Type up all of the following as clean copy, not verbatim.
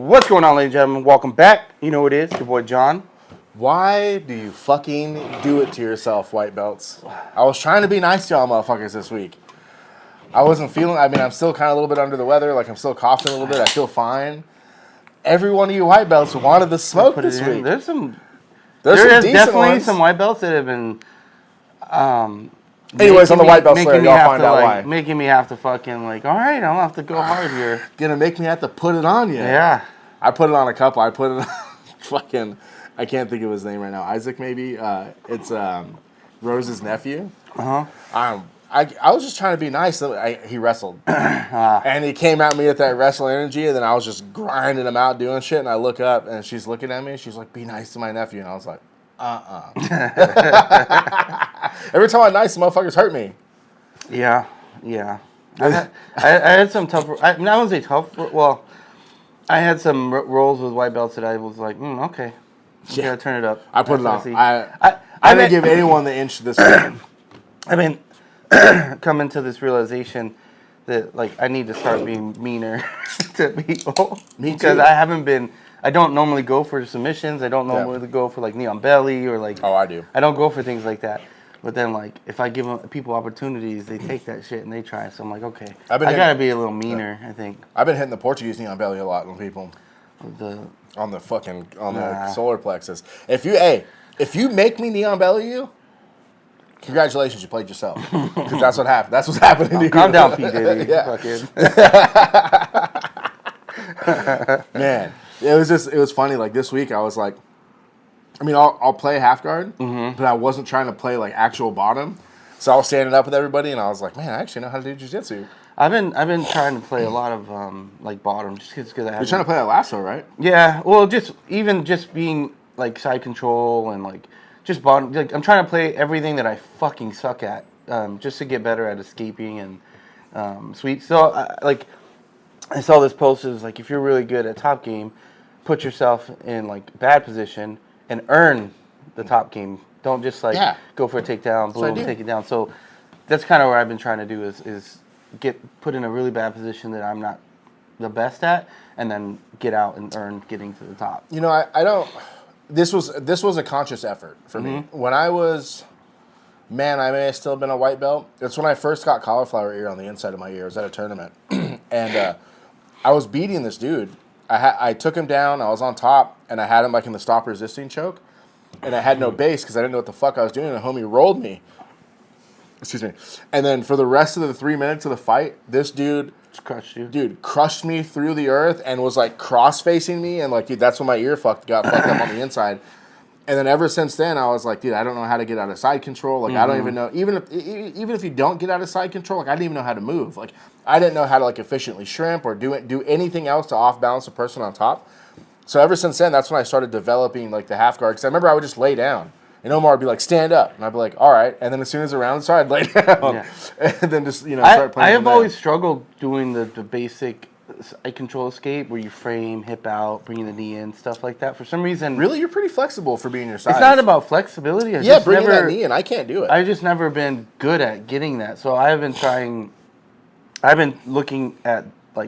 What's going on, ladies and gentlemen? Welcome back. You know what it is, your boy John. Why do you fucking do it to yourself, white belts? I was trying to be nice to y'all motherfuckers this week. I wasn't feeling, I'm still kind of a little bit under the weather. Like, I'm still coughing a little bit. I feel fine. Every one of you white belts wanted the smoke this week. There's definitely ones. Some white belts that have been... Anyways, on the white belt slayer, y'all find out why. Making me have to fucking, all right, I'll have to go hard here. Gonna make me have to put it on you. Yeah. I put it on a couple. I put it on fucking... I can't think of his name right now. Isaac, maybe. It's Rose's nephew. I was just trying to be nice. He wrestled, and he came at me with that wrestle energy, and then I was just grinding him out, doing shit. And I look up, and she's looking at me, and she's like, "Be nice to my nephew," and I was like, Every time I'm nice, the motherfuckers hurt me. Yeah. I had some tough. I wouldn't say tough. Well, I had some roles with white belts that I was like, okay. Yeah, gotta turn it up. I put it on. I didn't give anyone the inch this week. Coming to this realization that I need to start being meaner to people. Me too. Because I don't normally go for submissions. I don't normally go for knee on belly or Oh, I do. I don't go for things like that. But then if I give people opportunities, they take that shit and they try. So I'm like, okay, I gotta be a little meaner. I think I've been hitting the Portuguese knee on belly a lot on people. On the solar plexus. If you make me knee on belly you, congratulations, you played yourself. Because that's what happened. That's what's happening to you. Calm down, P. Diddy. Man, it was funny. This week I was like, I'll play half guard, but I wasn't trying to play actual bottom. So I was standing up with everybody, and I was like, man, I actually know how to do jiu-jitsu. I've been trying to play a lot of bottom just because I have. You're trying to play a lasso, right? Yeah. Well, just being side control and just bottom. I'm trying to play everything that I fucking suck at, just to get better at escaping and sweep. So I saw this post. It was if you're really good at top game, put yourself in bad position and earn the top game. Don't just go for a takedown, boom, take it down. So that's kind of where I've been trying to do is get put in a really bad position that I'm not the best at, and then get out and earn getting to the top. I don't. This was a conscious effort for me. When I may have still been a white belt. It's when I first got cauliflower ear on the inside of my ear. I was at a tournament, and I was beating this dude. I took him down. I was on top, and I had him in the stop resisting choke, and I had no base because I didn't know what the fuck I was doing. And the homie rolled me. Excuse me. And then for the rest of the 3 minutes of the fight, this dude crushed you. Dude crushed me through the earth and was cross facing me, and dude, that's when my ear got fucked up on the inside. And then ever since then, I was like, dude, I don't know how to get out of side control. I don't even know. Even if you don't get out of side control, I didn't even know how to move. I didn't know how to efficiently shrimp or do anything else to off balance a person on top. So ever since then, that's when I started developing the half guard. Because I remember I would just lay down. And Omar would be stand up. And I'd be all right. And then as soon as the round started, I'd lay down. Yeah. And then just, start playing. I have always struggled doing the basic side control escape where you frame, hip out, bringing the knee in, stuff like that. For some reason. Really? You're pretty flexible for being your size. It's not about flexibility. Bringing that knee in. I can't do it. I've just never been good at getting that. So I've been looking at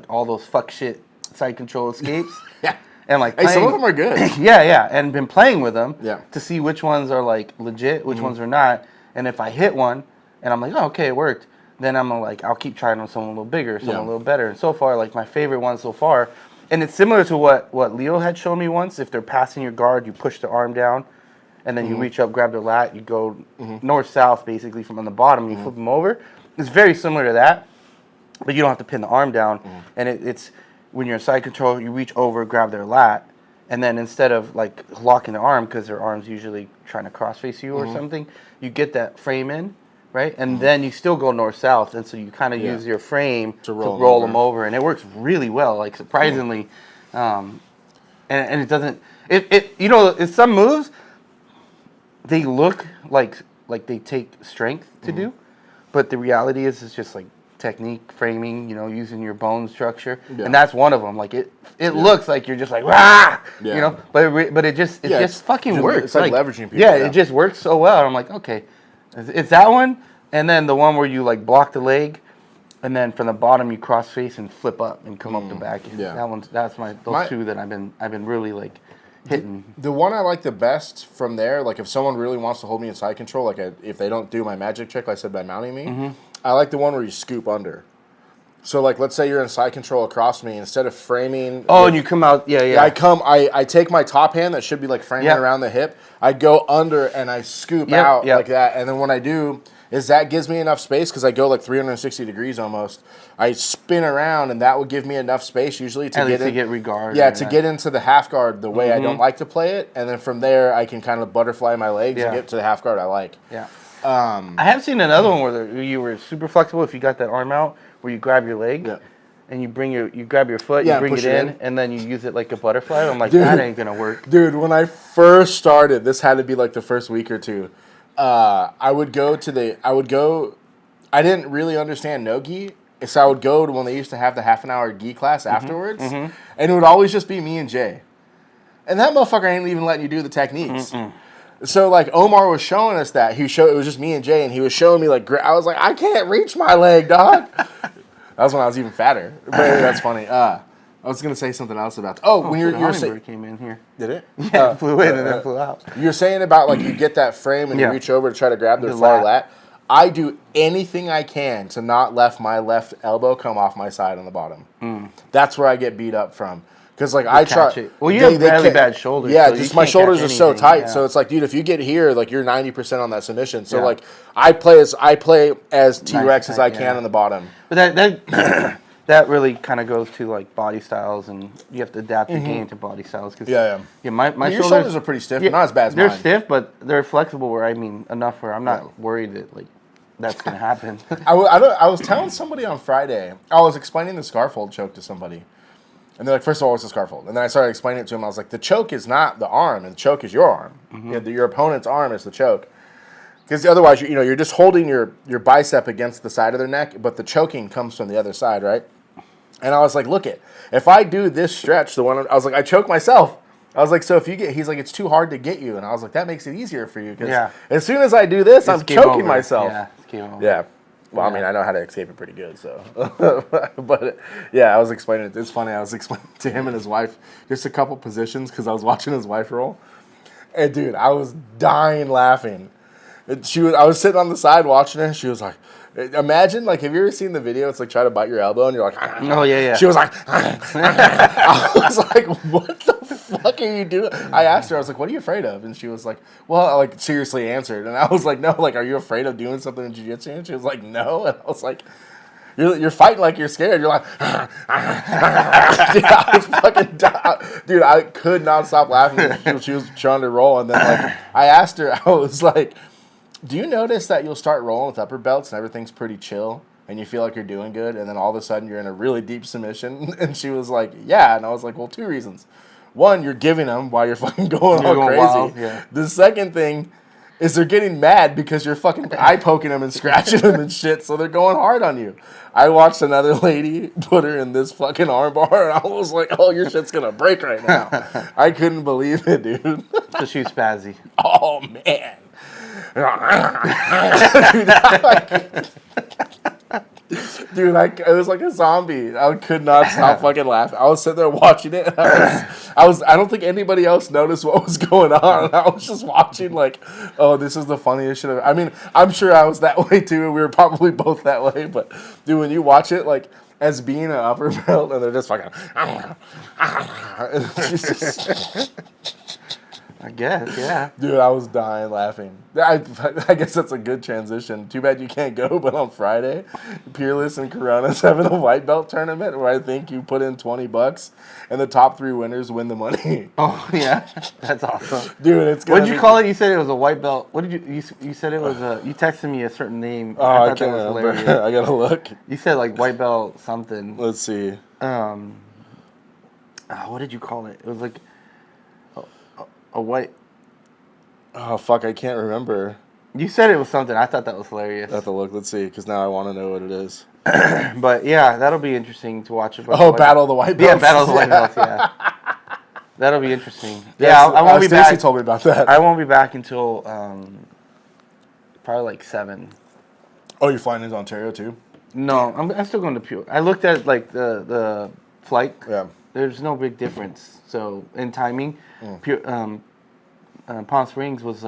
all those fuck shit side control escapes. Yeah. And some of them are good. yeah, and been playing with them to see which ones are legit, which ones are not. And if I hit one, and I'm oh, okay, it worked, then I'm I'll keep trying on someone a little bigger, someone a little better. And so far, my favorite one so far, and it's similar to what Leo had shown me once. If they're passing your guard, you push the arm down, and then you reach up, grab their lat, you go north-south basically from on the bottom, you flip them over. It's very similar to that, but you don't have to pin the arm down, and it's. When you're in side control, you reach over, grab their lat, and then instead of locking the arm, because their arm's usually trying to cross-face you or something, you get that frame in, right? And then you still go north-south, and so you kind of use your frame to roll them over, and it works really well, surprisingly. And it doesn't... It's some moves, they look like they take strength to do, but the reality is it's just technique, framing, using your bone structure, and that's one of them. It looks like you're just rah, but it just fucking works. It's leveraging people. Yeah, it just works so well. I'm okay, it's that one, and then the one where you block the leg, And then from the bottom, you cross face and flip up and come up the back end. Yeah. Those two that I've been really like hitting. The one I like the best from there, like if someone really wants to hold me in side control, like if they don't do my magic trick, like I said, by mounting me, I like the one where you scoop under. So like, let's say you're in side control across me, instead of framing. Oh, and you come out, yeah. I take my top hand that should be like framing around the hip. I go under and I scoop out like that, and then when I do, that gives me enough space because I go like 360 degrees almost. I spin around, and that would give me enough space usually to get regard. Yeah, to get into the half guard the way I don't like to play it, and then from there I can kind of butterfly my legs and get to the half guard I like. Yeah. I have seen another one where you were super flexible if you got that arm out, where you grab your leg and you grab your foot, you bring it in, and then you use it like a butterfly. I'm like, that ain't gonna work. Dude, when I first started, this had to be like the first week or two. I didn't really understand no-gi, so I would go to when they used to have the half an hour gi class afterwards, and it would always just be me and Jay. And that motherfucker ain't even letting you do the techniques. So, like, Omar was showing us that. It was just me and Jay, and he was showing me, like, I was like, I can't reach my leg, dog. That was when I was even fatter. But that's funny. I was going to say something else about when you're saying... came in here. Did it? Yeah, it flew in and then flew out. You're saying about, like, you get that frame and you reach over to try to grab their far lat. I do anything I can to not let my left elbow come off my side on the bottom. That's where I get beat up from. Because, like, I try... Well, you have really bad shoulders. Yeah, so just my shoulders are so tight. Yeah. So it's like, dude, if you get here, like, you're 90% on that submission. So, like, I play as T-Rex as I can on the bottom. But that really kind of goes to, like, body styles, and you have to adapt your game to body styles. Cause, my your shoulders are pretty stiff, but not as bad as mine. They're stiff, but they're flexible enough where I'm not worried that, like, that's going to happen. I was telling somebody on Friday, I was explaining the scarf hold choke to somebody. And they're like, first of all, what's a scarf hold? And then I started explaining it to him. I was like, the choke is not the arm, and the choke is your arm. Your opponent's arm is the choke. Because otherwise, you're just holding your bicep against the side of their neck, but the choking comes from the other side, right? And I was like, look if I do this stretch, I was like, I choke myself. I was like, so if he's like, it's too hard to get you. And I was like, that makes it easier for you. Because as soon as I do this, I'm choking myself. Yeah, it's game over. Yeah. Well, I mean, I know how to escape it pretty good, so. But, yeah, I was explaining it. It's funny. I was explaining to him and his wife just a couple positions because I was watching his wife roll. And, dude, I was dying laughing. I was sitting on the side watching her. She was like, imagine, like, have you ever seen the video? It's like, try to bite your elbow, and you're like, oh, yeah. She was like, I was like, what the fuck are you doing? I asked her, I was like, what are you afraid of? And she was like, well, I, like, seriously answered. And I was like, no, like, are you afraid of doing something in jiu-jitsu? And she was like, no. And I was like, you're fighting like you're scared. You're like, dude, I was fucking down. Dude, I could not stop laughing. She was trying to roll. And then, like, I asked her, I was like, do you notice that you'll start rolling with upper belts and everything's pretty chill and you feel like you're doing good, and then all of a sudden you're in a really deep submission? And she was like, yeah. And I was like, well, two reasons. One, you're giving them while you're fucking going crazy. Wild, yeah. The second thing is they're getting mad because you're fucking eye poking them and scratching them and shit, so they're going hard on you. I watched another lady put her in this fucking armbar, and I was like, oh, your shit's going to break right now. I couldn't believe it, dude. Because she was spazzy. Oh, man. Dude, it was like a zombie. I could not stop fucking laughing. I was sitting there watching it. And I don't think anybody else noticed what was going on. I was just watching like, oh, this is the funniest shit ever. I mean, I'm sure I was that way too. We were probably both that way. But dude, when you watch it, like, as being an upper belt, and they're just fucking, I guess, yeah. Dude, I was dying laughing. I guess that's a good transition. Too bad you can't go, but on Friday, Peerless and Corona's having a white belt tournament where I think you put in $20 and the top 3 winners win the money. Oh, yeah. That's awesome. Dude, it's good. What did you call it? You said it was a white belt. What did you said it was you texted me a certain name. Oh, I can't remember. I gotta look. You said like white belt something. Let's see. What did you call it? It was like a white. Oh, fuck, I can't remember. You said it was something. I thought that was hilarious. I have to look. Let's see, because now I want to know what it is. But, yeah, that'll be interesting to watch. Battle of the White Belts. Yeah, Battle of the White Belts, yeah. That'll be interesting. Yeah, I won't be back. Stacey told me about that. I won't be back until probably like 7. Oh, you're flying into Ontario, too? No, I'm still going to Pure. I looked at like the flight. Yeah. There's no big difference. So in timing, Pure Palm Springs was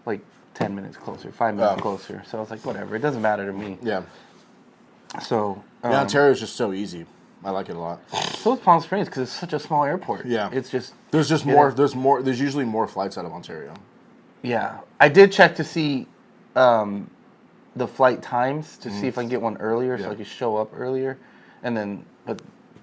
like 10 minutes closer, 5 minutes closer. So I was like, whatever, it doesn't matter to me. Yeah. So Ontario is just so easy. I like it a lot. So is Palm Springs because it's such a small airport. Yeah. It's just there's usually more flights out of Ontario. Yeah. I did check to see the flight times to see if I can get one earlier so I could show up earlier. But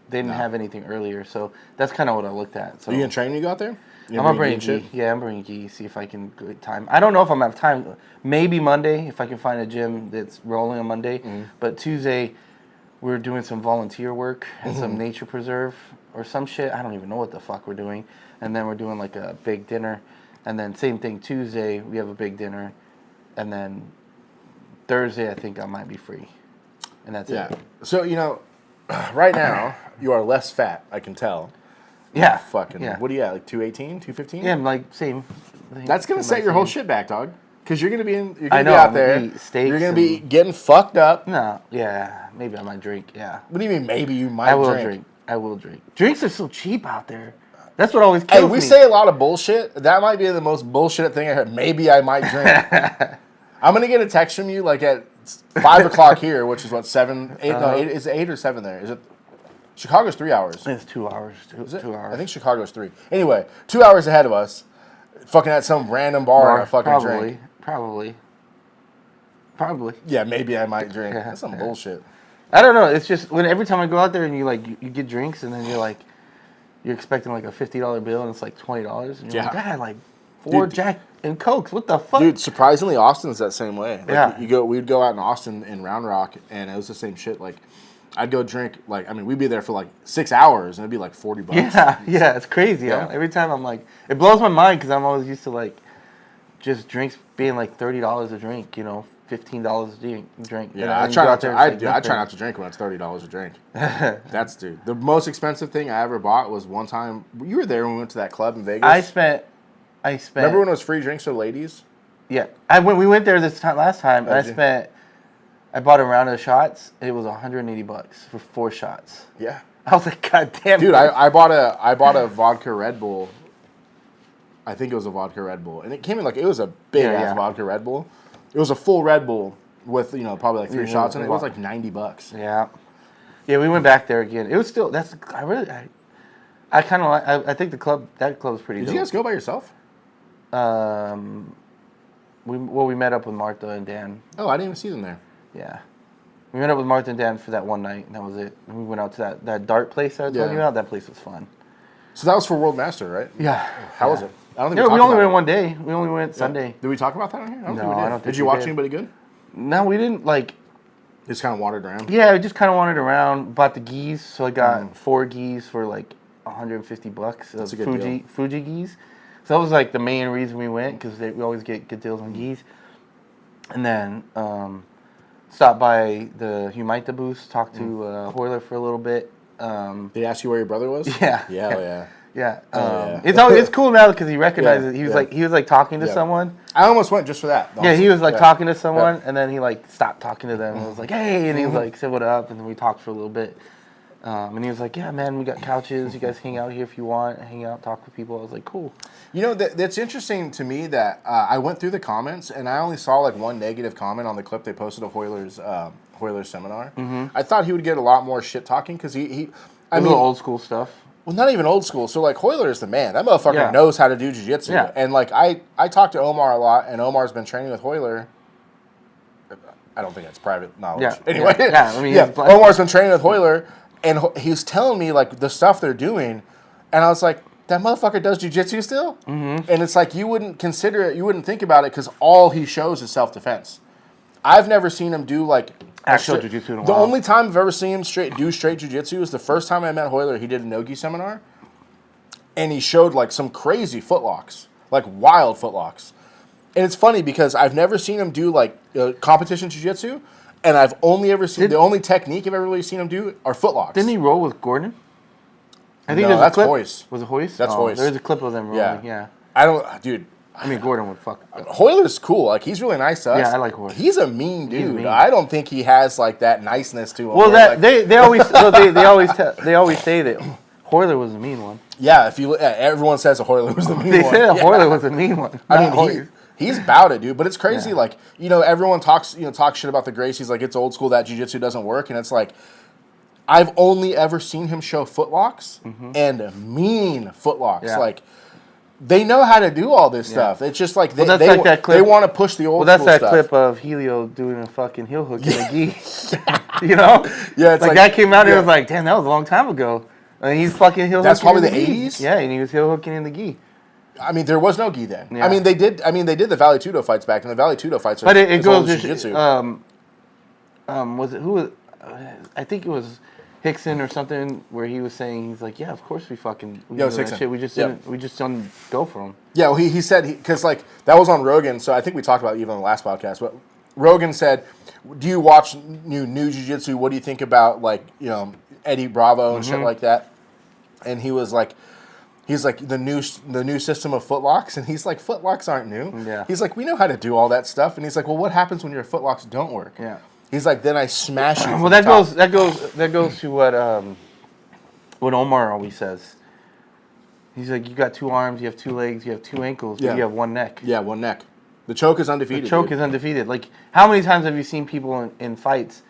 they didn't have anything earlier. So that's kind of what I looked at. So Are you going to train when you go out there? I'm going to bring gi. Yeah, I'm bringing gi, see if I can get time. I don't know if I'm going to have time. Maybe Monday if I can find a gym that's rolling on Monday. But Tuesday, we're doing some volunteer work at some nature preserve or some shit. I don't even know what the fuck we're doing. And then we're doing like a big dinner. And then same thing Tuesday, we have a big dinner. And then Thursday, I think I might be free. And that's it. So, right now, you are less fat, I can tell. Yeah. Fucking, what are you at, like 218, 215? Yeah, I'm like, same. That's going to set your whole shit back, dog. Because you're going to be you're gonna be out there. You're going to be getting fucked up. No, yeah. Maybe I might drink, yeah. What do you mean, maybe you might drink? I will drink. Drinks are so cheap out there. That's what always kills me. Hey, we say a lot of bullshit. That might be the most bullshit thing I heard. Maybe I might drink. I'm going to get a text from you like at 5 o'clock here, which is what, 7, 8, no, 8, is it 8 or 7 there? Is it? Chicago's 3 hours. It's 2 hours. Is it? 2 hours. I think Chicago's 3. Anyway, 2 hours ahead of us, fucking at some random bar and a fucking drink. Probably. Yeah, maybe I might drink. That's some bullshit. I don't know. It's just when every time I go out there and you get drinks and then you're expecting like a $50 bill and it's like $20 and you're like, I had like 4 Jack and Cokes. What the fuck? Dude, surprisingly, Austin's that same way. Like, we'd go out in Austin in Round Rock and it was the same shit. Like, I'd go drink, we'd be there for like 6 hours and it'd be like $40. Yeah, it's crazy. Yeah. Every time I'm like, it blows my mind because I'm always used to like just drinks being like $30 a drink, $15 a drink. Yeah, I try not to drink when it's $30 a drink. That's the most expensive thing I ever bought was one time. You were there when we went to that club in Vegas. I spent. Remember when it was free drinks for ladies? Yeah, we went there last time. And I bought a round of shots. It was $180 for 4 shots. Yeah. I was like, God damn. Dude, I bought a vodka Red Bull. I think it was a vodka Red Bull, and it came in it was a big ass vodka Red Bull. It was a full Red Bull with probably like 3 shots in it. It was like $90. Yeah. Yeah, we went back there again. It was still I kind of like. I think that club's pretty. Did you guys go by yourself? We met up with Martha and Dan. Oh, I didn't even see them there. Yeah. We met up with Martha and Dan for that one night, and that was it. And we went out to that dart place I was talking about. That place was fun. So that was for World Master, right? Yeah. How was it? I don't think we only went one day. We only went Sunday. Did we talk about that on here? I don't think we did. I don't think Did you watch anybody good? No, we didn't Just kind of wandered around? Yeah, we just kind of wandered around. Bought the gis, so I got 4 gis for like $150. That's a good deal. Fuji gis. So that was like the main reason we went because we always get good deals on gis. And then stopped by the Humaita booth, talked to Hoyler for a little bit. Did he ask you where your brother was? Yeah. Yeah. Yeah. It's cool now because he recognizes. He was like talking to someone. I almost went just for that. Yeah, he was like talking to someone, and then he like stopped talking to them and was like, "Hey," and he was like, "Said what up," and then we talked for a little bit. And he was like, "Yeah, man, we got couches. You guys hang out here if you want. Hang out, talk with people." I was like, "Cool." That's interesting to me that I went through the comments and I only saw like one negative comment on the clip they posted of Hoyler's seminar. I thought he would get a lot more shit talking because I mean, old school stuff. Well, not even old school. So, like, Hoyler is the man. That motherfucker knows how to do jiu-jitsu. Yeah. And, like, I talk to Omar a lot, and Omar's been training with Hoyler. I don't think that's private knowledge. Yeah. Anyway. Yeah. Omar's been training with Hoyler, and he was telling me, like, the stuff they're doing. And I was like, that motherfucker does jiu-jitsu still? Mm-hmm. And it's like, you wouldn't consider it, you wouldn't think about it, because all he shows is self-defense. I've never seen him do, like... Actual jiu-jitsu in a while. The only time I've ever seen him do straight jiu-jitsu is the first time I met Hoyler. He did a no-gi seminar, and he showed like some crazy footlocks, like wild footlocks. And it's funny because I've never seen him do like competition jiu-jitsu, and I've only ever seen the only technique I've ever really seen him do are footlocks. Didn't he roll with Gordon? I think that's Hoist. Was it Hoist? That's Hoist. There's a clip of them rolling. Yeah. I don't, dude. I mean, Gordon would fuck. Hoyler's cool. Like, he's really nice to us. Yeah, I like Hoyler. He's a mean dude. mean. I don't think he has, like, that niceness to him. Well, like, they always they always say that Hoyler was a mean one. yeah, if you everyone says Hoyler was the mean They one. say that Hoyler was a mean one. I mean, he's about it, dude. But it's crazy. Like, everyone talks shit about the Gracies. Like, it's old school. That jiu-jitsu doesn't work. And it's like, I've only ever seen him show footlocks and mean footlocks. Yeah. Like, they know how to do all this stuff. It's just like they want to push the old. Well, that's school that stuff. clip of Helio doing a fucking heel hook in a gi. You know? Yeah, it's like that came out. And it was like, damn, that was a long time ago. And he's fucking heel. That's hooking probably in the gi. 80s? Yeah, and he was heel hooking in the gi. I mean, there was no gi then. Yeah. I mean, they did the Valley Tudo fights back, and the Valley Tudo fights are. But it goes to to jiu-jitsu. Was it who was? I think it was Hickson or something where he was saying he's like, yeah, of course we fucking Yeah, it was do that Hickson. shit. We just didn't go for him. Yeah, well, he said because like that was on Rogan, so I think we talked about it even on the last podcast. But Rogan said, "Do you watch new jiu-jitsu? What do you think about like Eddie Bravo and shit like that?" And he was like. He's like the new system of footlocks, and he's like footlocks aren't new. Yeah. He's like we know how to do all that stuff, and he's like, well, what happens when your footlocks don't work? Yeah. He's like, then I smash you. Well, that goes to what Omar always says. He's like, you got 2 arms, you have 2 legs, you have 2 ankles, but you have 1 neck. Yeah, 1 neck. The choke is undefeated. The choke is undefeated. Like, how many times have you seen people in fights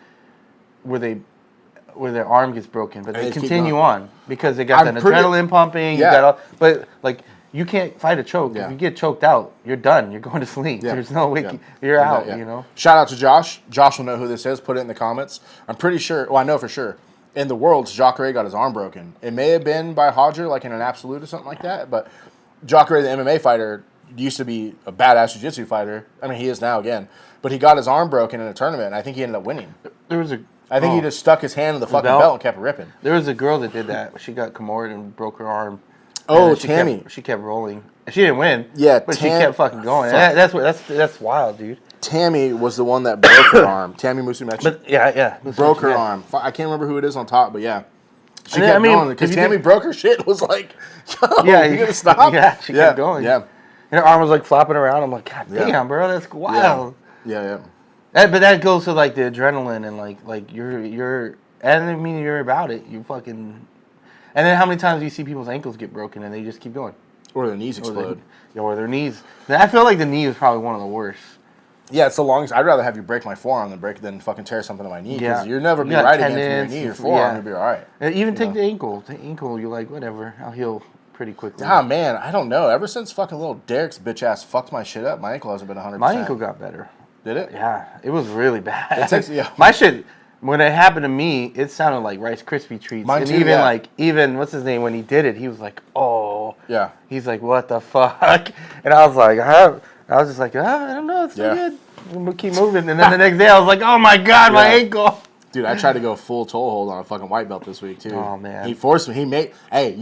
where their arm gets broken, but they continue on because they got adrenaline pumping. Yeah. You got but like you can't fight a choke. Yeah. If you get choked out, you're done. You're going to sleep. Yeah. There's no way. Yeah. You're out. Yeah. You know. Shout out to Josh. Josh will know who this is. Put it in the comments. I'm pretty sure. Well, I know for sure. In the Worlds, Jacare got his arm broken. It may have been by Hodger, like in an absolute or something like that. But Jacare, the MMA fighter, used to be a badass jiu-jitsu fighter. I mean, he is now again. But he got his arm broken in a tournament, and I think he ended up winning. I think he just stuck his hand in the fucking belt and kept ripping. There was a girl that did that. She got Kimura and broke her arm. Oh, Tammy. She kept rolling. She didn't win. Yeah, but she kept fucking going. That's wild, dude. Tammy was the one that broke her arm. Tammy Musumeci. But yeah, broke her arm. I can't remember who it is on top, but yeah. She kept going because Tammy broke her shit. Was like, yo, you gonna stop? Yeah, she kept going. Yeah. And her arm was like flopping around. I'm like, God damn, bro, that's wild. Yeah. But that goes to like the adrenaline and like you're and I mean you're about it. You fucking and then how many times do you see people's ankles get broken and they just keep going? Or their knees explode. Or their knees. I feel like the knee is probably one of the worst. Yeah, it's the longest. I'd rather have you break my forearm than fucking tear something to my knee. Because you'll never be right again from your knee or forearm. You'll be all right. And even take the ankle. The ankle, you're like, whatever. I'll heal pretty quickly. Ah, man, I don't know. Ever since fucking little Derek's bitch ass fucked my shit up, my ankle hasn't been 100%. My ankle got better. Did it? Yeah, it was really bad. Yeah. My shit, when it happened to me, it sounded like Rice Krispie treats. Mine and too, even what's his name, when he did it, he was like, oh. Yeah. He's like, what the fuck? And I was like, I was just like, I don't know, it's still good. We'll keep moving. And then the next day, I was like, oh my God, my ankle. Dude, I tried to go full toe hold on a fucking white belt this week, too. Oh, man. He forced me. You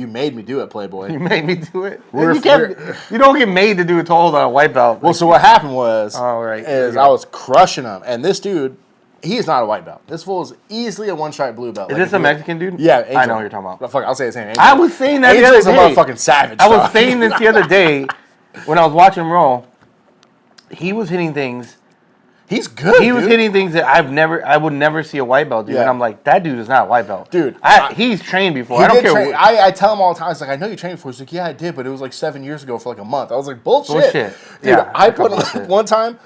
made me do it, Playboy. You made me do it. You don't get made to do a toe hold on a white belt. Well, so what happened was, I was crushing him. And this dude, he is not a white belt. This fool is easily a one-stripe blue belt. Is this a Mexican dude? Yeah, Angel. I know what you're talking about. Fuck, I'll say his name. Angel. I was saying that Angel's the other day. a motherfucking savage. I was saying this the other day when I was watching him roll. He was hitting things. He's good. He was hitting things that I would never see a white belt do. Yeah. And I'm like, that dude is not a white belt. Dude. He's trained before. I don't care. I tell him all the time, I was like, I know you trained before. He's like, yeah, I did, but it was like 7 years ago for like a month. I was like, bullshit. Dude, yeah, I put him, one time,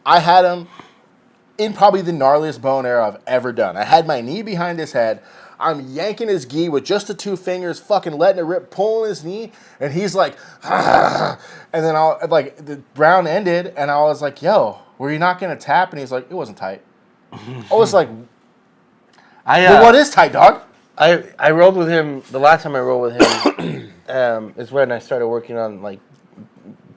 I had him in probably the gnarliest bow and arrow I've ever done. I had my knee behind his head. I'm yanking his gi with just the 2 fingers, fucking letting it rip, pulling his knee, and he's like, and then the round ended, and I was like, yo, were you not gonna tap? And he's like, it wasn't tight. I was like, well, what is tight, dog? I rolled with him, the last time I rolled with him is when I started working on like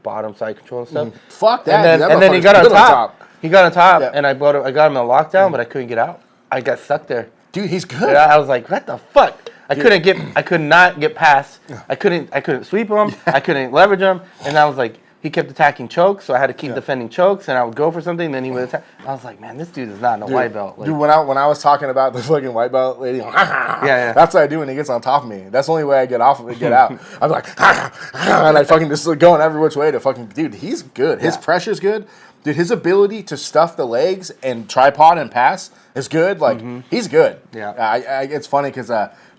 bottom side control and stuff. Fuck that. And then he got on top. He got on top, Yeah. and I got him in a lockdown, but I couldn't get out. I got stuck there. Dude, he's good. I was like, what the fuck? I could not get past. I couldn't sweep him. I couldn't leverage him. And I was like, he kept attacking chokes, so I had to keep defending chokes, and I would go for something, then he would attack. I was like, man, this dude is not in a white belt. Like, dude, when I was talking about the fucking white belt lady, that's what I do when he gets on top of me. That's the only way I get off get out. I'm like, and I fucking just going every which way to fucking, dude, he's good. His pressure's good. Dude, his ability to stuff the legs and tripod and pass is good. Like, he's good. Yeah. It's funny because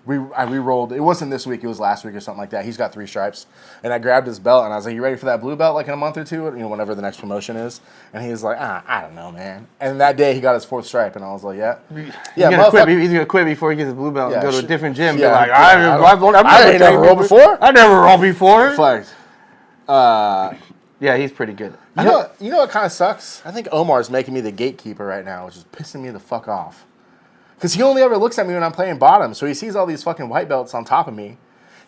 we rolled. It wasn't this week. It was last week or something like that. He's got 3 stripes. And I grabbed his belt, and I was like, you ready for that blue belt, like, in a month or two? You know, whenever the next promotion is. And he was like, I don't know, man. And that day, he got his 4th stripe, and I was like, yeah. He's going to quit before he gets his blue belt and go to a different gym. Yeah, Be like, I ain't never rolled before. I never rolled before. Flags. Yeah, he's pretty good. You know what kind of sucks? I think Omar's making me the gatekeeper right now, which is pissing me the fuck off. Because he only ever looks at me when I'm playing bottom, so he sees all these fucking white belts on top of me.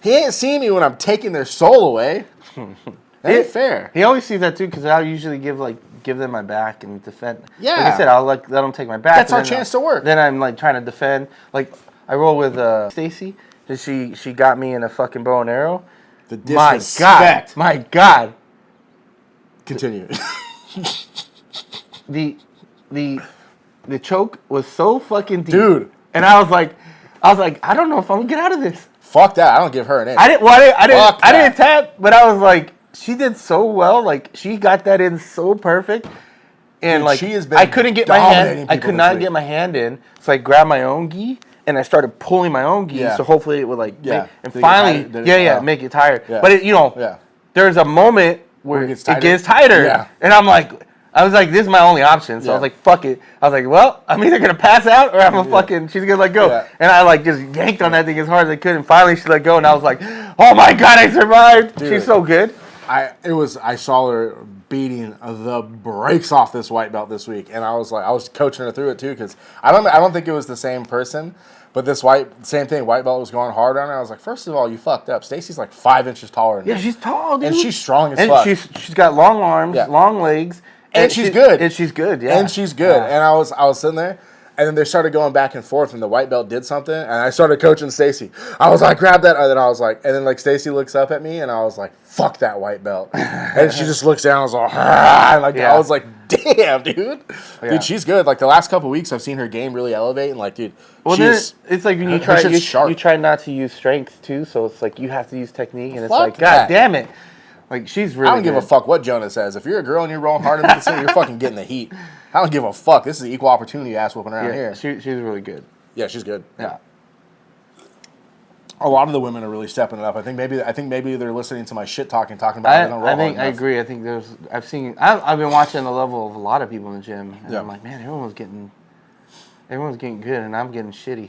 He ain't seeing me when I'm taking their soul away. That ain't fair. He always sees that too, because I'll usually give them my back and defend. Yeah. Like I said, I'll let them take my back. That's our chance to work. Then I'm like trying to defend. Like I roll with Stacy. She got me in a fucking bow and arrow. The disrespect. My God. Continue. The choke was so fucking deep. Dude. And I was like, I don't know if I'm gonna get out of this. Fuck that. I don't give her an inch. I didn't tap, but I was like, she did so well. Like, she got that in so perfect. And, dude, like, she has been I couldn't get my hand. I could not get my hand in. So I grabbed my own gi, and I started pulling my own gi. Yeah. So hopefully it would, like, and finally, make it tired. Yeah. But, there's a moment where it gets tighter. Yeah. And I was like, this is my only option. So I was like, fuck it. I was like, well, I'm either going to pass out or she's going to let go. Yeah. And I like just yanked on that thing as hard as I could. And finally she let go. And I was like, oh my God, I survived. Dude, she's so good. I saw her beating the brakes off this white belt this week. And I was coaching her through it too. Cause I don't think it was the same person. But this same thing, white belt was going hard on her. I was like, first of all, you fucked up. Stacy's like 5 inches taller than me. Yeah, she's tall, dude. And she's strong as fuck. She's got long arms, long legs. And she's good. And she's good, yeah. And she's good. Yeah. And I was sitting there, and then they started going back and forth, and the white belt did something, and I started coaching Stacy. I was like, grab that. And then I was like, Stacy looks up at me, and I was like, fuck that white belt. And she just looks down, and I was like, damn, dude. Yeah. Dude, she's good. Like, the last couple weeks, I've seen her game really elevate, and, like, dude, it's like when you try not to use strength, too, so it's like you have to use technique, and it's like, God damn it. Like, she's really I don't give a fuck what Jonah says. If you're a girl and you're rolling hard enough, you're fucking getting the heat. I don't give a fuck. This is the equal opportunity ass whooping around here. She's really good. Yeah, she's good. Yeah. A lot of the women are really stepping it up. I think maybe they're listening to my shit talking about I don't roll hard enough. I agree. I think I've been watching the level of a lot of people in the gym, and I'm like, man, everyone's getting good, and I'm getting shitty.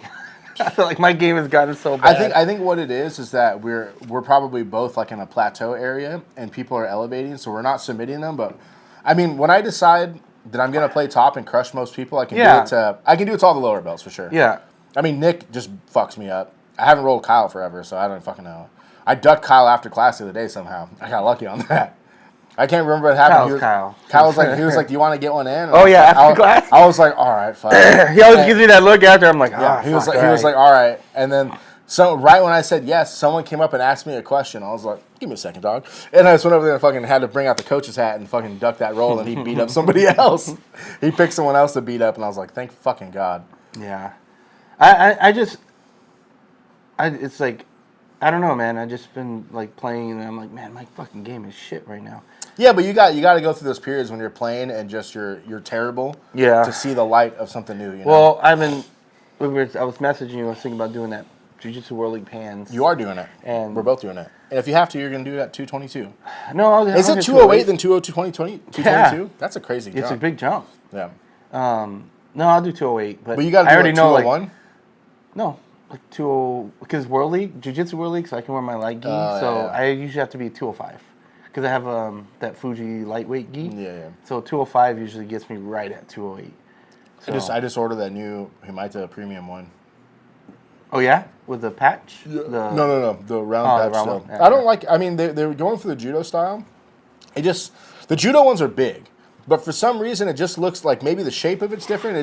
I feel like my game has gotten so bad. I think what it is that we're probably both like in a plateau area, and people are elevating, so we're not submitting them. But I mean, when I decide that I'm gonna play top and crush most people, I can do it to all the lower belts for sure. Yeah. I mean, Nick just fucks me up. I haven't rolled Kyle forever, so I don't fucking know. I ducked Kyle after class the other day somehow. I got lucky on that. I can't remember what happened. Kyle was like, do you want to get one in? And after class? I was like, all right, fine. He always gives me that look after. I'm like, he was like, all right. And then, so right when I said yes, someone came up and asked me a question. I was like, give me a second, dog. And I just went over there and fucking had to bring out the coach's hat and fucking duck that roll, and he beat up somebody else. He picked someone else to beat up, and I was like, thank fucking God. Yeah. It's like, I don't know, man. I just been like playing, and I'm like, man, my fucking game is shit right now. Yeah, but you got to go through those periods when you're playing and just you're terrible. Yeah. To see the light of something new. You know? Well, I was messaging you. I was thinking about doing that Jiu-Jitsu World League pans. You are doing it, and we're both doing it. And if you have to, you're gonna do that 222. No, is it 208 then 222? Yeah. That's a crazy jump. It's a big jump. Yeah. No, I'll do 208. But you got to do like 201. No. Like 20, because World League, Jiu-Jitsu World League, so I can wear my light gi. I usually have to be 205. Because I have that Fuji lightweight gi. Yeah. So 205 usually gets me right at 208. So. I just ordered that new Himaita premium one. Oh, yeah? With the patch? Yeah. No. The round patch. Round yeah, I don't like, I mean, they're going for the judo style. The judo ones are big. But for some reason, it just looks like maybe the shape of it's different.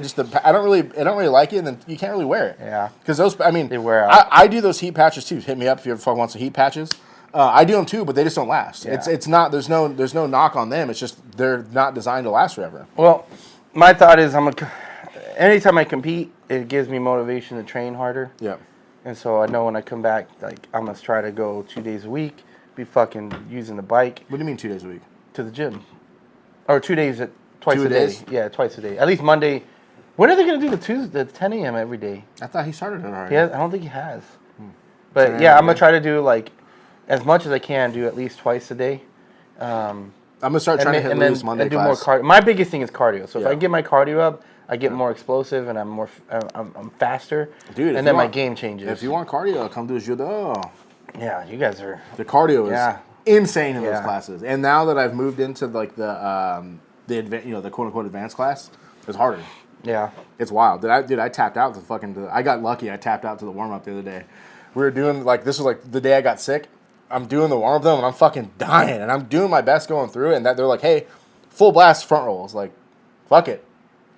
I don't really like it, and then you can't really wear it. Yeah. Because they wear out. I do those heat patches too. Hit me up if you ever want some heat patches. I do them too, but they just don't last. Yeah. It's not. There's no knock on them. It's just they're not designed to last forever. Well, my thought is anytime I compete, it gives me motivation to train harder. Yeah. And so I know when I come back, like I'm gonna try to go 2 days a week, be fucking using the bike. What do you mean 2 days a week? To the gym, or 2 days twice 2 a day. days? Yeah, twice a day. At least Monday. When are they gonna do the 10 a.m. every day? I thought he started it already. Yeah, I don't think he has. But yeah, I'm gonna try to do like as much as I can. Do at least twice a day. I'm gonna start trying to hit loose Monday and do class. more cardio. My biggest thing is cardio. So if Yeah. I get my cardio up, I get more explosive and I'm faster. Dude, and then my game changes. If you want cardio, come do judo. Yeah, you guys are. The cardio is insane in those Yeah. classes. And now that I've moved into like the quote unquote advanced class, it's harder. Yeah. It's wild. I tapped out I got lucky. I tapped out to the warm up the other day. We were doing this was like the day I got sick. I'm doing the warm up though, and I'm fucking dying, and I'm doing my best going through it. And they're like, "Hey, full blast front rolls." Like, fuck it,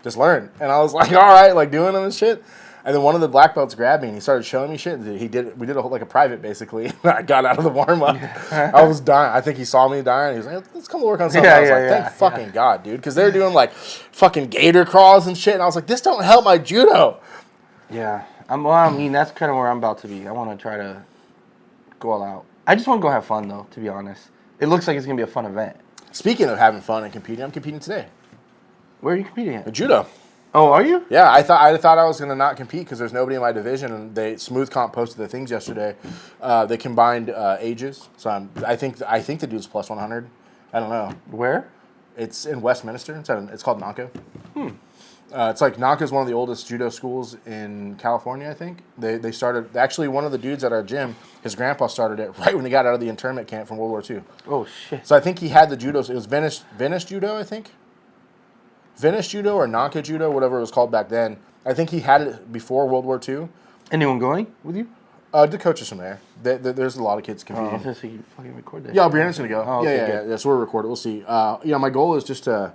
just learn. And I was like, "All right," like doing them and shit. And then one of the black belts grabbed me and he started showing me shit. We did a whole, like a private basically. I got out of the warm up. I was dying. I think he saw me dying. He was like, "Let's come to work on something." I was like, "Thank fucking God, dude," because they're doing like fucking gator crawls and shit. And I was like, "This don't help my judo." Yeah. I mean, that's kind of where I'm about to be. I want to try to go all out. I just want to go have fun, though, to be honest. It looks like it's going to be a fun event. Speaking of having fun and competing, I'm competing today. Where are you competing at? At judo. Oh, are you? Yeah, I thought I was going to not compete because there's nobody in my division. And Smooth Comp posted the things yesterday. They combined ages. So I think the dude's plus 100. I don't know. Where? It's in Westminster. It's called Nanko. It's like Nanko is one of the oldest judo schools in California, I think. They started, actually one of the dudes at our gym, his grandpa started it right when he got out of the internment camp from World War II. Oh, shit. So I think he had the judo, it was Venice Judo, I think. Venice Judo or Nanko Judo, whatever it was called back then. I think he had it before World War II. Anyone going with you? The coaches from there. There's a lot of kids competing. I was going to say you fucking record that. Yeah, Brianna's going to go. Oh, okay, yeah. So we'll record it. We'll see. My goal is just to...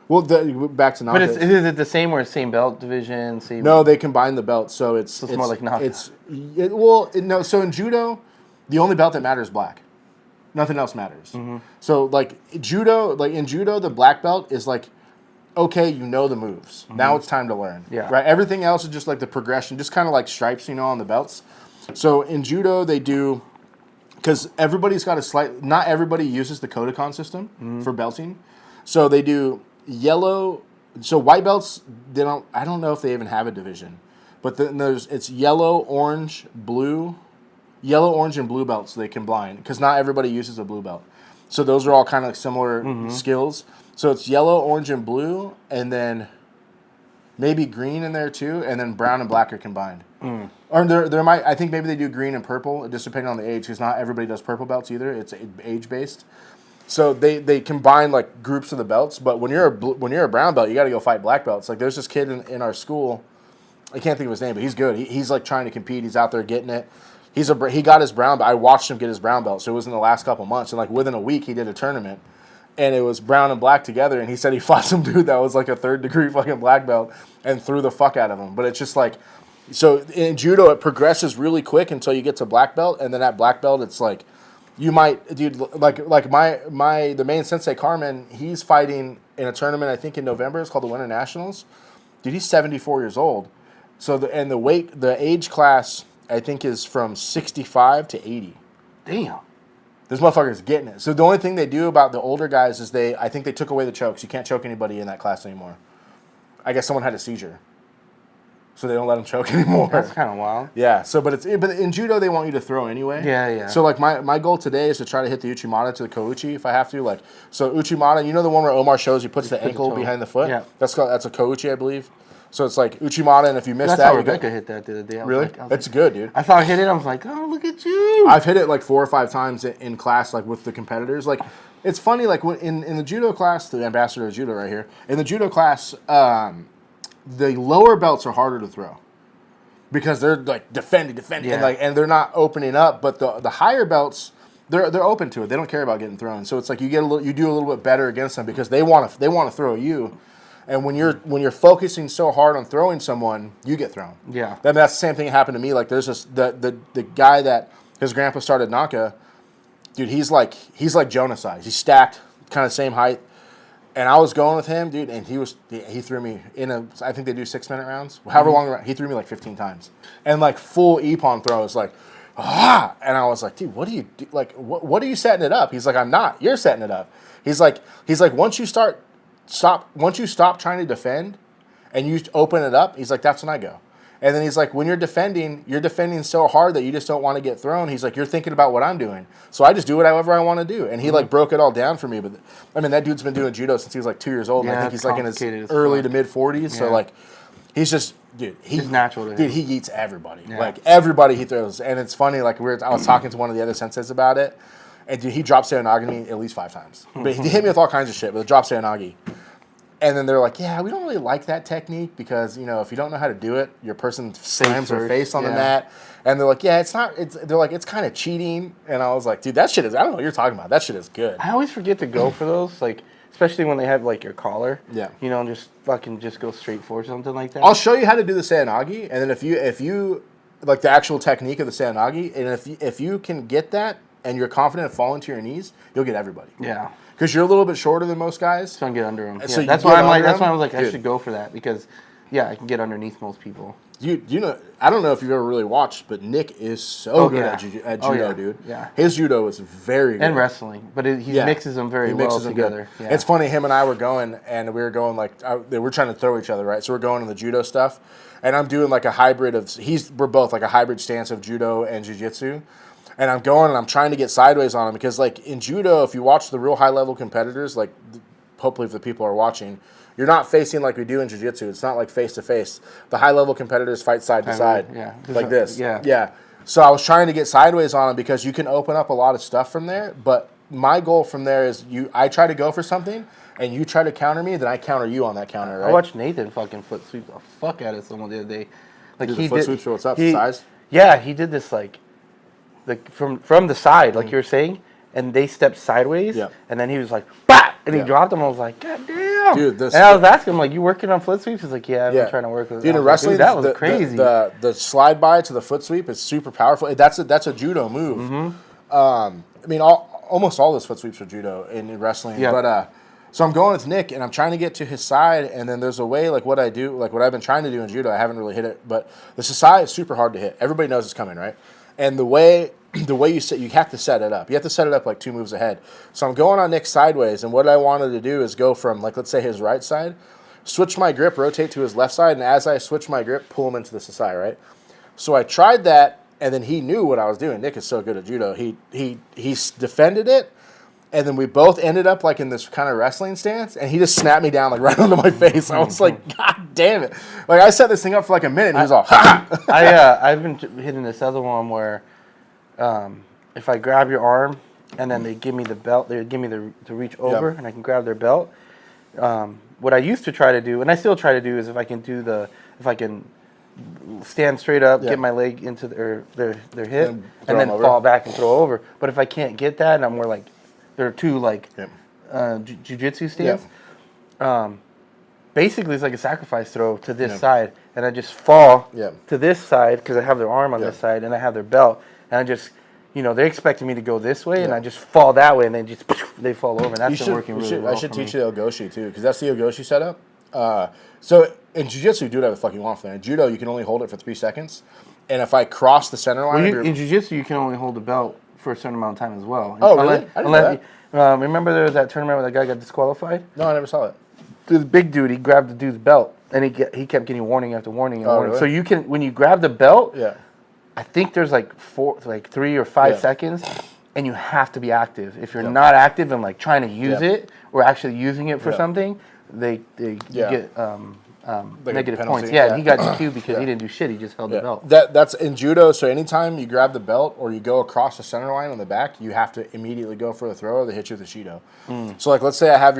Well, back to Nanko. But is it the same or same belt division? Same? No, they combine the belts, so it's more like Nanko. So in judo, the only belt that matters is black. Nothing else matters. Mm-hmm. So in judo, the black belt is like, okay, you know the moves. Mm-hmm. Now it's time to learn. Yeah. Right. Everything else is just like the progression, just kind of like stripes, on the belts. So in judo, they do, because everybody's got not everybody uses the Kodokan system for belting, so they do. Yellow, so white belts, I don't know if they even have a division, but then it's yellow, orange, and blue belts they combine, because not everybody uses a blue belt. So those are all kind of like similar skills. So it's yellow, orange, and blue, and then maybe green in there too, and then brown and black are combined. Or I think maybe they do green and purple, just depending on the age, because not everybody does purple belts either. It's age-based. So they combine like groups of the belts, but when you're a brown belt, you got to go fight black belts. Like there's this kid in our school, I can't think of his name, but he's good. He's like trying to compete. He's out there getting it. He got his brown belt. I watched him get his brown belt. So it was in the last couple months, and like within a week he did a tournament, and it was brown and black together. And he said he fought some dude that was like a 3rd degree fucking black belt and threw the fuck out of him. But it's just like, so in judo it progresses really quick until you get to black belt, and then at black belt it's like. You might, dude, like the main sensei Carmen, he's fighting in a tournament I think in November. It's called the Winter Nationals. Dude, he's 74 years old. So the age class I think is from 65 to 80. Damn. This motherfucker's getting it. So the only thing they do about the older guys is I think they took away the chokes. You can't choke anybody in that class anymore. I guess someone had a seizure. So they don't let them choke anymore. That's kind of wild. Yeah. So, but in judo they want you to throw anyway. Yeah. So like my goal today is to try to hit the uchimata to the kouchi if I have to. Like so uchimata, the one where Omar shows he puts the ankle behind the foot. Yeah. That's a kouchi, I believe. So it's like uchimata, and if you miss That's how Rebecca hit that the other day. Really? That's good, dude. I saw her hit it. I was like, oh, look at you. I've hit it like 4 or 5 times in class, like with the competitors. Like it's funny, like in the judo class, the ambassador of judo right here. In the judo class, the lower belts are harder to throw. Because they're like defending, and they're not opening up. But the higher belts, they're open to it. They don't care about getting thrown. So it's like you do a little bit better against them because they want to throw you. And when you're focusing so hard on throwing someone, you get thrown. Yeah. Then that's the same thing that happened to me. Like there's this the guy that his grandpa started Naka. dude, he's like Jonah size. He's stacked, kind of same height. And I was going with him, dude, and he threw me I think they do 6-minute rounds. However long, he threw me like 15 times. And like full Ippon throws, like, and I was like, dude, what do you do? Like, what are you setting it up? He's like, I'm not. You're setting it up. He's like, once you stop trying to defend and you open it up, he's like, that's when I go. And then he's like, when you're defending so hard that you just don't want to get thrown. He's like, you're thinking about what I'm doing. So I just do whatever I want to do. And he like broke it all down for me. But I mean, that dude's been doing judo since he was like 2 years old. Yeah, and I think he's like in his early to mid 40s. Yeah. So like, he's just, dude, he's natural to him. Dude, he eats everybody. Yeah. Like everybody he throws. And it's funny, like I was talking to one of the other senseis about it. And dude, he dropped Seonagi me at least 5 times. But he hit me with all kinds of shit, but drop Seonagi. And then they're like, yeah, we don't really like that technique because, you know, if you don't know how to do it, your person slams their face on the mat. And they're like, yeah, it's kind of cheating. And I was like, dude, that shit is, I don't know what you're talking about. That shit is good. I always forget to go for those, like, especially when they have, like, your collar. Yeah. You know, and just go straight for something like that. I'll show you how to do the Seonagi. And then if you like the actual technique of the Seonagi, and if you can get that and you're confident of falling to your knees, you'll get everybody. Yeah. Because you're a little bit shorter than most guys. So I can get under them. So yeah, that's why I'm like. Them? That's why I was like, Dude. I should go for that because, yeah, I can get underneath most people. You know, I don't know if you've ever really watched, but Nick is so good at judo, dude. Yeah. His judo is very good. And wrestling, but he mixes them very well together. Yeah. It's funny, him and I were going, and we were going like, we're trying to throw each other, right? So we're going in the judo stuff, and I'm doing like a hybrid of, we're both like a hybrid stance of judo and jiu-jitsu. And I'm going and I'm trying to get sideways on him because, like, in judo, if you watch the real high-level competitors, like, hopefully if the people are watching, you're not facing like we do in jiu-jitsu. It's not like face-to-face. The high-level competitors fight side to side, like this. Yeah. So I was trying to get sideways on him because you can open up a lot of stuff from there. But my goal from there is I try to go for something, and you try to counter me, then I counter you on that counter, right? I watched Nathan fucking foot sweep the fuck out of someone the other day. Like, he foot sweeps, what's up, size? Yeah, he did this, like from the side, like you were saying, and they stepped sideways, and then he was like, bah! And he dropped them. I was like, God damn. Dude, and I was asking him, like, you working on foot sweeps? He's like, yeah, I've been trying to work with it. Dude, in wrestling, that was crazy. The slide by to the foot sweep is super powerful. That's a judo move. Mm-hmm. I mean, almost all those foot sweeps are judo in wrestling. Yeah. But so I'm going with Nick, and I'm trying to get to his side, and then there's a way, like what I do, like what I've been trying to do in judo, I haven't really hit it, but the side is super hard to hit. Everybody knows it's coming, right? And the way you have to set it up. You have to set it up like 2 moves ahead. So I'm going on Nick sideways, and what I wanted to do is go from, like, let's say his right side, switch my grip, rotate to his left side, and as I switch my grip, pull him into the side, right? So I tried that, and then he knew what I was doing. Nick is so good at judo. He defended it, and then we both ended up like in this kind of wrestling stance, and he just snapped me down like right onto my face. I was like, God damn it! Like, I set this thing up for like a minute, and he was all, ha! I've been hitting this other one where if I grab your arm and then they give me the belt, they give me the reach over, and I can grab their belt. What I used to try to do, and I still try to do, is if I can stand straight up, get my leg into their hip, and then fall back and throw over. But if I can't get that, and I'm more like, there are two like jiu-jitsu stance. Basically, it's like a sacrifice throw to this side, and I just fall to this side because I have their arm on this side, and I have their belt, and I just, they're expecting me to go this way, and I just fall that way, and then they fall over, and that's been working really well. I should teach you the Ogoshi too, because that's the Ogoshi setup. So in jiu-jitsu, do whatever the fuck you want for that. In judo, you can only hold it for 3 seconds, and if I cross the center line, in jiu-jitsu, you can only hold the belt for a certain amount of time as well. Oh, really? I didn't know that. Remember there was that tournament where that guy got disqualified? No, I never saw it. This big dude, he grabbed the dude's belt, and he kept getting warning after warning and warning. Really? So you can, when you grab the belt, I think there's like 3 or 5 seconds, and you have to be active. If you're not active and like trying to use it or actually using it for something, they get negative points. Yeah, and he got DQ'd because he didn't do shit. He just held the belt. That's in judo. So anytime you grab the belt or you go across the center line on the back, you have to immediately go for the throw or they hit you with a Shido. So like, let's say I have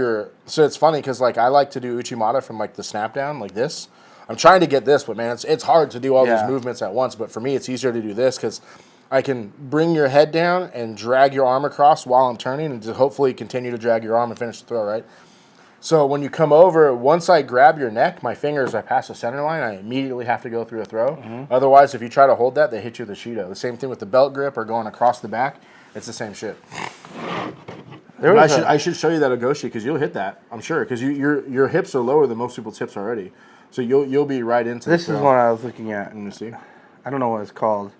so it's funny because like I like to do Uchimata from like the snap down like this. I'm trying to get this, but man, it's hard to do all these movements at once. But for me, it's easier to do this because I can bring your head down and drag your arm across while I'm turning and just hopefully continue to drag your arm and finish the throw, right? So when you come over, once I grab your neck, my fingers, I pass the center line, I immediately have to go through a throw. Otherwise, if you try to hold that, they hit you with a Shido. The same thing with the belt grip or going across the back. It's the same shit. There was I should show you that Agoshi because you'll hit that. I'm sure because your hips are lower than most people's hips already, so you'll be right into this. This is what I was looking at. Let me see. I don't know what it's called,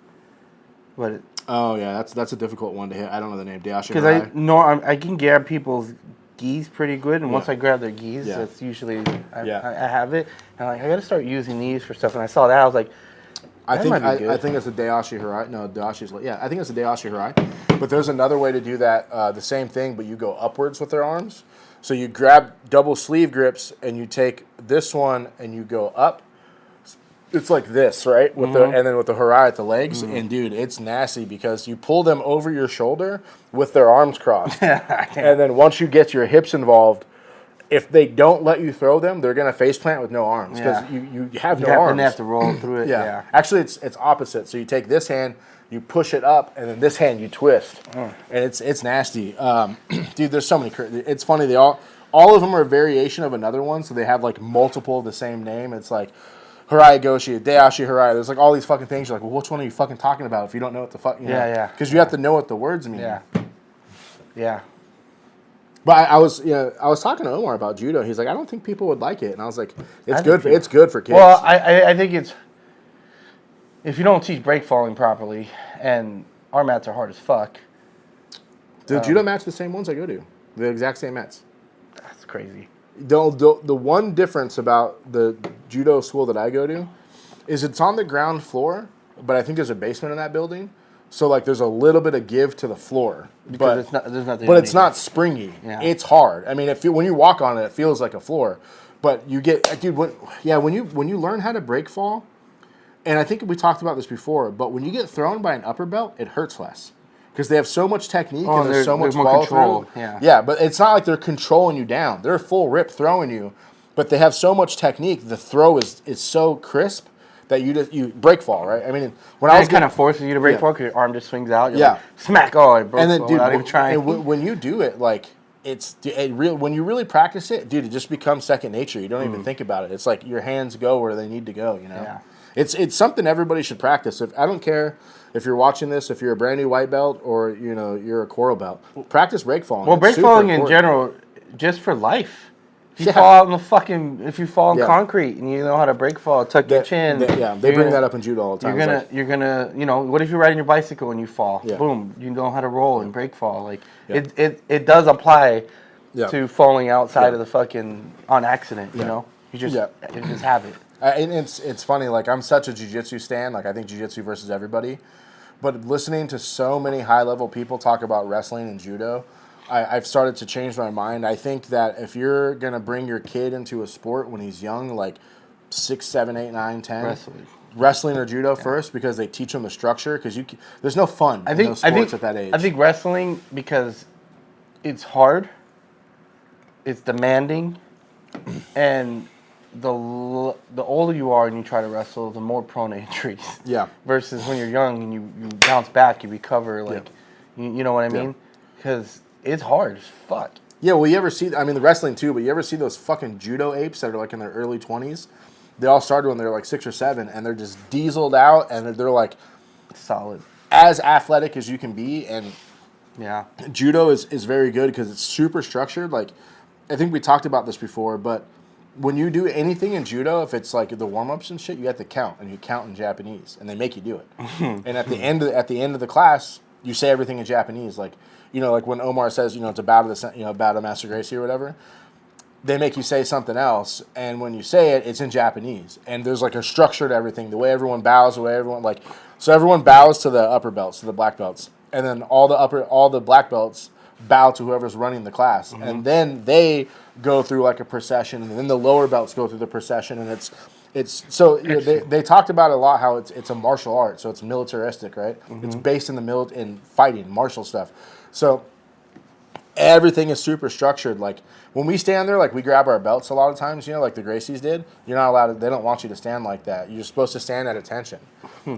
but oh yeah, that's a difficult one to hit. I don't know the name. Because I can grab people's gis pretty good, and once I grab their gis, that's usually I have it. And I got to start using these for stuff. And I saw that I was like, I think it's a Dayashi Hirai. No, Dayashi's I think it's a Dayashi Hirai. But there's another way to do that, the same thing, but you go upwards with their arms. So you grab double sleeve grips and you take this one and you go up. It's like this, right? With and then with the Hirai at the legs. And dude, it's nasty because you pull them over your shoulder with their arms crossed. And then once you get your hips involved, if they don't let you throw them, they're gonna face plant with no arms because you have no arms. And they have to roll through it. Yeah. Actually, it's opposite. So you take this hand, you push it up, and then this hand you twist, and it's nasty. Dude, there's so many. It's funny. They all of them are a variation of another one, so they have like multiple of the same name. It's like Hirai Goshi, Dayashi Hirai. There's like all these fucking things. You're like, well, which one are you fucking talking about if you don't know what the fuck? You know? Because you have to know what the words mean. Yeah. But I was talking to Omar about judo. He's like, I don't think people would like it, and I was like, it's good for kids. Well, I think it's if you don't teach break falling properly, and our mats are hard as fuck. The judo mats the same ones I go to, the exact same mats. That's crazy. The one difference about the judo school that I go to is it's on the ground floor, but I think there's a basement in that building. So like there's a little bit of give to the floor, because there's nothing. But it's not springy. Yeah. It's hard. I mean, when you walk on it, it feels like a floor. But you get, dude. When you learn how to break fall, and I think we talked about this before, but when you get thrown by an upper belt, it hurts less because they have so much technique and there's so much follow through. Yeah, but it's not like they're controlling you down. They're full rip throwing you, but they have so much technique. The throw is so crisp that you break fall, right? I mean, when I was kind of forces you to break fall because your arm just swings out. You're like, smack! Oh, I broke. And then, fall dude, without even trying. And when you do it, like when you really practice it, dude, it just becomes second nature. You don't even think about it. It's like your hands go where they need to go. You know, it's something everybody should practice. I don't care if you're watching this, if you're a brand new white belt or you're a coral belt, practice break falling. Well, break falling in general, just for life. If you fall out in if you fall in concrete and you know how to break fall, tuck your chin. They bring that up in judo all the time. You're gonna, what if you're riding your bicycle and you fall? Yeah. Boom, you know how to roll and break fall. Like it does apply to falling outside of the fucking on accident. You know, you just have it. And it's funny. Like I'm such a jiu-jitsu stan. Like I think jiu-jitsu versus everybody. But listening to so many high-level people talk about wrestling and judo, I've started to change my mind. I think that if you're going to bring your kid into a sport when he's young, like 6, 7, 8, 9, 10, wrestling or judo first, because they teach them the structure, because there's no fun in those sports at that age. I think wrestling, because it's hard, it's demanding, and the older you are and you try to wrestle, the more prone to injuries. Yeah. Versus when you're young and you bounce back, you recover, you know what I mean? Because it's hard as fuck. Yeah, well, you ever see, the wrestling too, but you ever see those fucking judo apes that are like in their early 20s? They all started when they're like 6 or 7, and they're just dieseled out, and they're like solid, as athletic as you can be. And judo is very good because it's super structured. Like, I think we talked about this before, but when you do anything in judo, if it's like the warm-ups and shit, you have to count, and you count in Japanese, and they make you do it. And at the end of the class, you say everything in Japanese, like when Omar says, it's a bow to bow to Master Gracie or whatever. They make you say something else, and when you say it, it's in Japanese, and there's like a structure to everything. The way everyone bows, the way everyone so everyone bows to the upper belts, to the black belts, and then all the black belts bow to whoever's running the class, and then they go through like a procession, and then the lower belts go through the procession, and it's so they talked about a lot how it's a martial art, so it's militaristic, right? It's based in in fighting, martial stuff. So everything is super structured. Like when we stand there, like we grab our belts a lot of times, like the Gracies did. You're not allowed to. They don't want you to stand like that. You're supposed to stand at attention.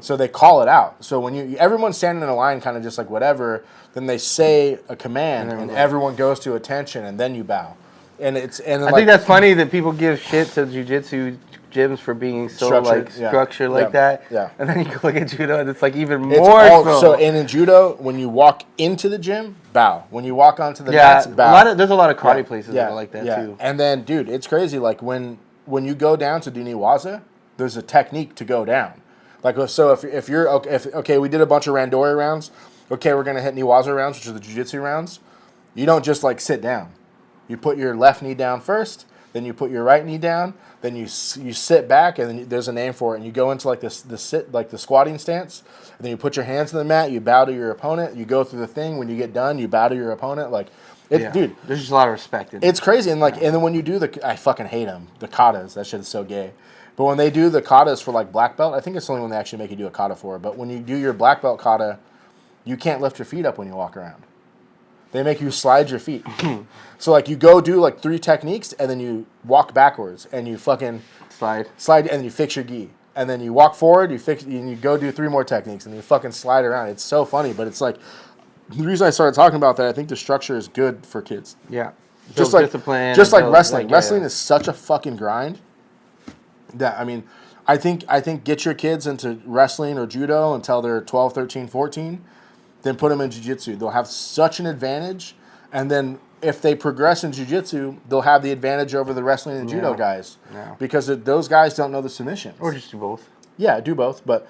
So they call it out. So when everyone's standing in a line, kind of just like whatever, then they say a command, and everyone goes to attention, and then you bow. and I think that's funny that people give shit to jiu-jitsu gyms for being so structured like that. Yeah. And then you go look at judo, and it's like even It's more so. And in judo, when you walk into the gym, bow. When you walk onto the mats, bow. There's a lot of karate places that are like that too. And then, dude, it's crazy. Like when you go down to Duniwaza, there's a technique to go down. Like so, if you're okay, we did a bunch of randori rounds. Okay, we're gonna hit Niwaza rounds, which are the jiu-jitsu rounds. You don't just like sit down. You put your left knee down first, then you put your right knee down, then you sit back, and then there's a name for it, and you go into like the sit, like the squatting stance, and then you put your hands on the mat, you bow to your opponent, you go through the thing. When you get done, you bow to your opponent. Like, dude, there's just a lot of respect in it. It's crazy, and and then when you do I fucking hate them, the katas. That shit is so gay. But when they do the katas for like black belt, I think it's the only one they actually make you do a kata for. But when you do your black belt kata, you can't lift your feet up when you walk around. They make you slide your feet. So like you go do like 3 techniques and then you walk backwards and you fucking slide and then you fix your gi. And then you walk forward, and you go do 3 more techniques and you fucking slide around. It's so funny, but it's like the reason I started talking about that, I think the structure is good for kids. Yeah. Just like discipline. Just like wrestling. Wrestling is such a fucking grind. That I mean, I think get your kids into wrestling or judo until they're 12, 13, 14. Then put them in jiu-jitsu. They'll have such an advantage. And then if they progress in jiu-jitsu, they'll have the advantage over the wrestling and judo guys. Yeah. Because those guys don't know the submissions. Or just do both. Yeah, do both. But,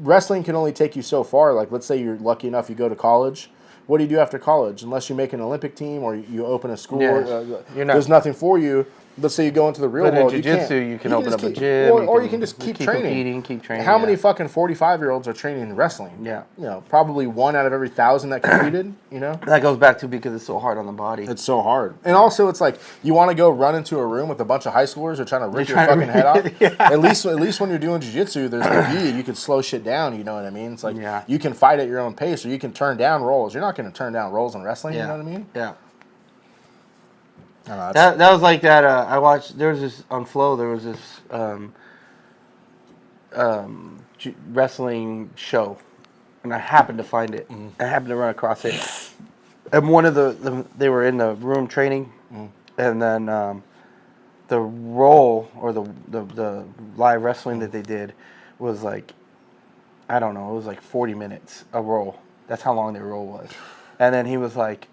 wrestling can only take you so far. Like, let's say you're lucky enough you go to college. What do you do after college? Unless you make an Olympic team or you open a school, there's nothing for you. Let's say you go into the real world. In jiu-jitsu, you can open up a gym. Or you can just keep training. Keep training. How many fucking 45-year-olds are training in wrestling? Yeah. Probably 1 out of every 1,000 that competed, That goes back to because it's so hard on the body. It's so hard. And also, it's like, you want to go run into a room with a bunch of high schoolers who are trying to rip your fucking head off? Yeah. At least when you're doing jiu-jitsu, there's the gi. You can slow shit down, you know what I mean? It's like, you can fight at your own pace, or you can turn down rolls. You're not going to turn down rolls in wrestling, you know what I mean? Yeah. That was like that. I watched. There was this on Flow. There was this wrestling show, and I happened to find it. I happened to run across it. And one of they were in the room training, and then the role or the live wrestling that they did was like, I don't know. It was like 40 minutes a roll. That's how long their roll was. And then he was like.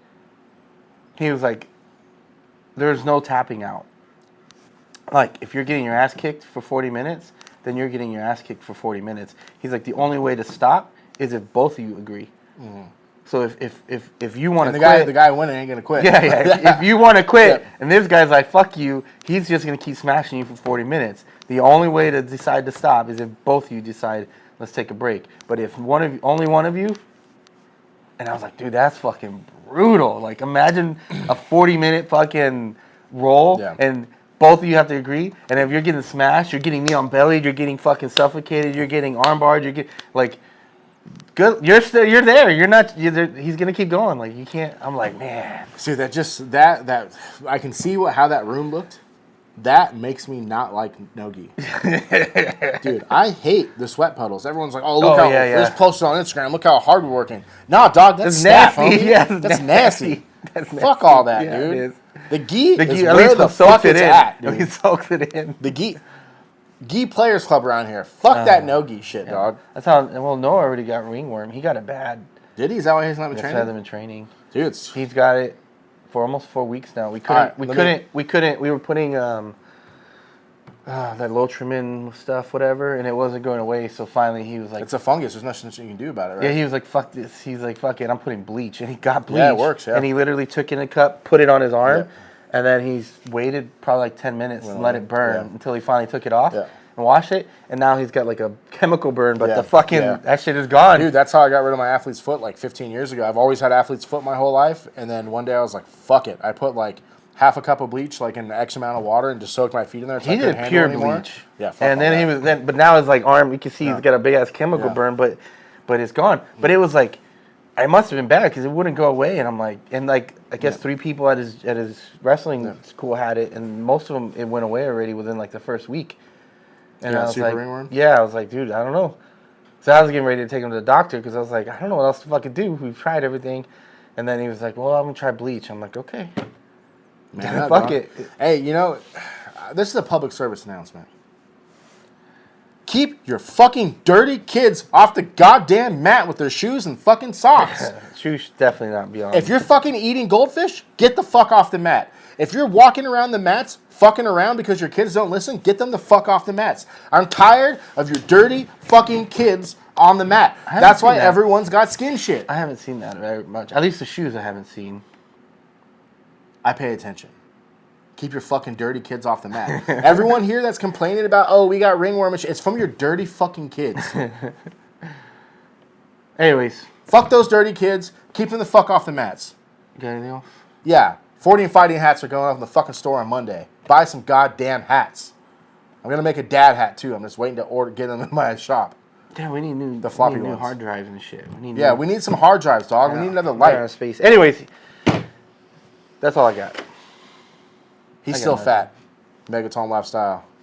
There's no tapping out. Like, if you're getting your ass kicked for 40 minutes, then you're getting your ass kicked for 40 minutes. He's like, the only way to stop is if both of you agree. So if you want to quit... The guy winning ain't going to quit. Yeah. If you want to quit, and this guy's like, fuck you, he's just going to keep smashing you for 40 minutes. The only way to decide to stop is if both of you decide, let's take a break. But if only one of you... And I was like, dude, that's fucking brutal. Like, imagine a 40-minute fucking roll, and both of you have to agree. And if you're getting smashed, you're getting knee on belly, you're getting fucking suffocated, you're getting armbarred, you're getting like, good. You're there. You're not. He's gonna keep going. Like, you can't. I'm like, man. See, that I can see how that room looked. That makes me not like no-gi. Dude, I hate the sweat puddles. Everyone's like, oh, look how this posted on Instagram. Look how hard we're working. Nah, dog, that's nasty. That's nasty. Fuck all that, dude. The gi is where the fuck it's at, dude. He soaks it in. The gi players club around here. Fuck that no-gi shit, dog. That's how. Well, Noah already got ringworm. He got it bad. Did he? Is that why he's not been training? Hasn't been training. Dude, he's got it for almost 4 weeks now. We were putting that Lotrimin stuff, whatever, and it wasn't going away. So finally, he was like, "It's a fungus. There's nothing you can do about it, right?" Yeah, he was like, "Fuck this." He's like, "Fuck it. I'm putting bleach," and he got bleach. Yeah, it works. Yeah. And he literally took in a cup, put it on his arm, and then he's waited probably like 10 minutes and let it burn until he finally took it off. And washed it, and now he's got like a chemical burn, but the fucking that shit is gone. Dude, that's how I got rid of my athlete's foot like 15 years ago. I've always had athlete's foot my whole life, and then one day I was like, fuck it. I put like half a cup of bleach like in X amount of water and just soaked my feet in there. He did pure bleach. Yeah, fuck and then but now his like arm, you can see he's got a big ass chemical burn, but it's gone. But it was like, it must have been bad because it wouldn't go away, and I'm like, I guess 3 people at his wrestling school had it, and most of them it went away already within like the first week. And I was like, I was like, dude, I don't know. So I was getting ready to take him to the doctor because I was like, I don't know what else to fucking do. We've tried everything. And then he was like, well, I'm going to try bleach. I'm like, okay. Man up, Fuck dog. it. Hey, you know, this is a public service announcement. Keep your fucking dirty kids off the goddamn mat with their shoes and fucking socks. Shoes should definitely not be on. If you're fucking eating goldfish, get the fuck off the mat. If you're walking around the mats, fucking around because your kids don't listen, get them the fuck off the mats. I'm tired of your dirty fucking kids on the mat. That's why everyone's got skin shit. I haven't seen that very much. At least the shoes I haven't seen. I pay attention. Keep your fucking dirty kids off the mat. Everyone here that's complaining about, oh, we got ringworm and shit, it's from your dirty fucking kids. Anyways. Fuck those dirty kids. Keep them the fuck off the mats. You got anything else? Yeah. 40 and fighting hats are going up in the fucking store on Monday. Buy some goddamn hats. I'm going to make a dad hat, too. I'm just waiting to get them in my shop. Yeah, we need new, floppy new ones. hard drives and shit. We need some hard drives, dog. We need another light. Space. Anyways, that's all I got. He's still fat. Megaton lifestyle.